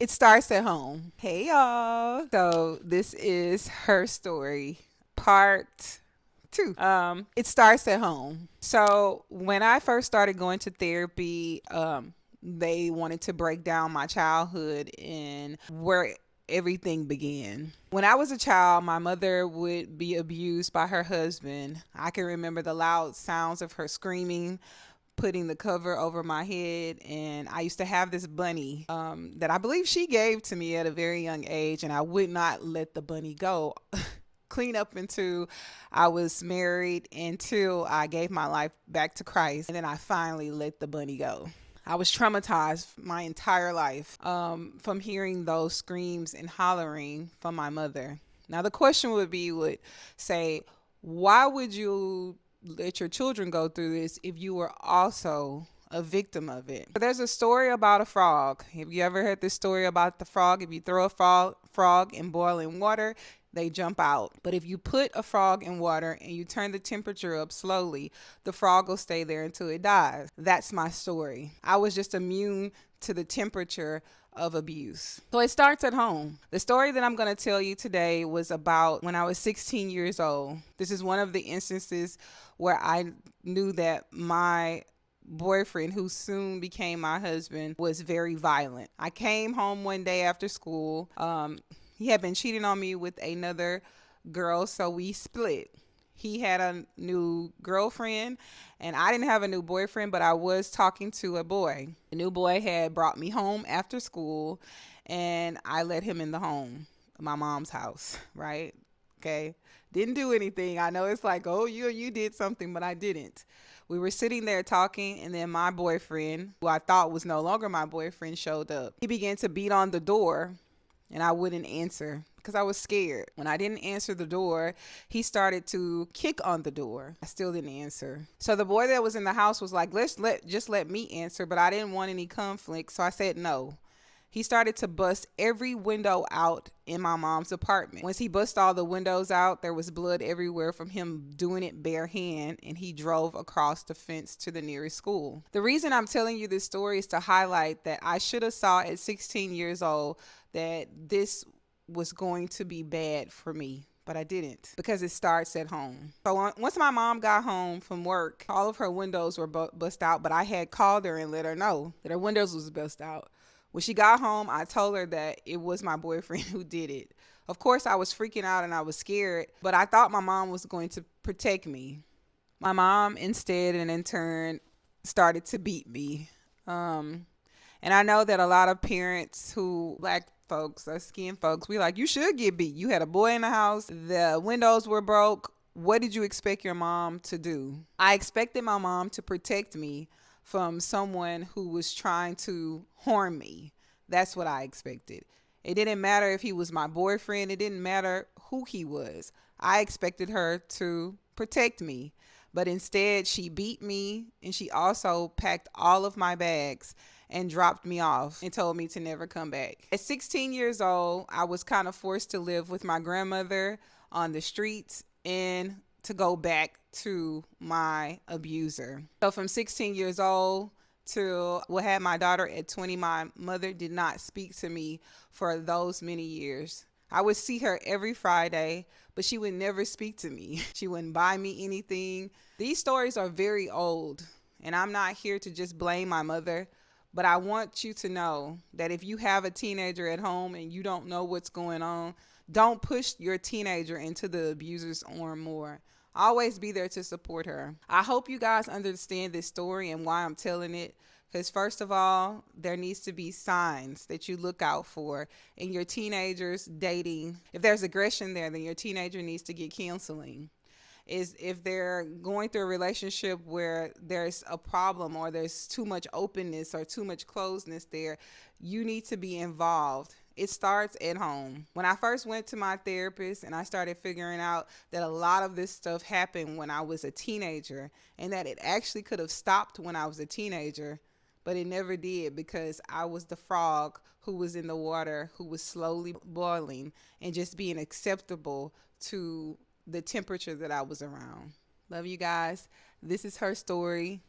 It starts at home. Hey y'all. So this is her story, part two. It starts at home. So when I first started going to therapy, they wanted to break down my childhood and where everything began. When I was a child, my mother would be abused by her husband. I can remember the loud sounds of her screaming, putting the cover over my head. And I used to have this bunny that I believe she gave to me at a very young age, and I would not let the bunny go. Clean up until I was married, until I gave my life back to Christ, and then I finally let the bunny go. I was traumatized my entire life from hearing those screams and hollering from my mother. Now the question would say, why would you let your children go through this if you were also a victim of it? There's a story about a frog. Have you ever heard this story about the frog? If you throw a frog in boiling water, they jump out. But if you put a frog in water and you turn the temperature up slowly, the frog will stay there until it dies. That's my story. I was just immune to the temperature of abuse. So it starts at home. The story that I'm going to tell you today was about when I was 16 years old. This is one of the instances where I knew that my boyfriend, who soon became my husband, was very violent. I came home one day after school. He had been cheating on me with another girl, so we split. He had a new girlfriend, and I didn't have a new boyfriend, but I was talking to a boy. The new boy had brought me home after school, and I let him in the home, my mom's house, right? Okay. Didn't do anything. I know it's like, oh, you did something, but I didn't. We were sitting there talking, and then my boyfriend, who I thought was no longer my boyfriend, showed up. He began to beat on the door, and I wouldn't answer because I was scared. When I didn't answer the door, he started to kick on the door. I still didn't answer. So the boy that was in the house was like, just let me answer, but I didn't want any conflict, so I said no. He started to bust every window out in my mom's apartment. Once he bust all the windows out, there was blood everywhere from him doing it bare hand, and he drove across the fence to the nearest school. The reason I'm telling you this story is to highlight that I should have saw at 16 years old that this was going to be bad for me, but I didn't, because it starts at home. So once my mom got home from work, all of her windows were bust out, but I had called her and let her know that her windows was bust out. When she got home, I told her that it was my boyfriend who did it. Of course, I was freaking out and I was scared, but I thought my mom was going to protect me. My mom instead and in turn started to beat me. And I know that a lot of parents who, black folks or skin folks, we like, you should get beat. You had a boy in the house, the windows were broke. What did you expect your mom to do? I expected my mom to protect me from someone who was trying to harm me. That's what I expected. It didn't matter if he was my boyfriend, it didn't matter who he was. I expected her to protect me. But instead, she beat me, and she also packed all of my bags and dropped me off and told me to never come back. At 16 years old, I was kind of forced to live with my grandmother on the streets and to go back to my abuser. So from 16 years old to what had my daughter at 20, my mother did not speak to me for those many years. I would see her every Friday, but she would never speak to me. She wouldn't buy me anything. These stories are very old, and I'm not here to just blame my mother, but I want you to know that if you have a teenager at home and you don't know what's going on, don't push your teenager into the abuser's arm more. Always be there to support her. I hope you guys understand this story and why I'm telling it. Because first of all, there needs to be signs that you look out for in your teenagers dating. If there's aggression there, then your teenager needs to get counseling. Is if they're going through a relationship where there's a problem or there's too much openness or too much closeness there, you need to be involved. It starts at home. When I first went to my therapist and I started figuring out that a lot of this stuff happened when I was a teenager and that it actually could have stopped when I was a teenager, but it never did because I was the frog who was in the water, who was slowly boiling and just being acceptable to the temperature that I was around. Love you guys. This is her story.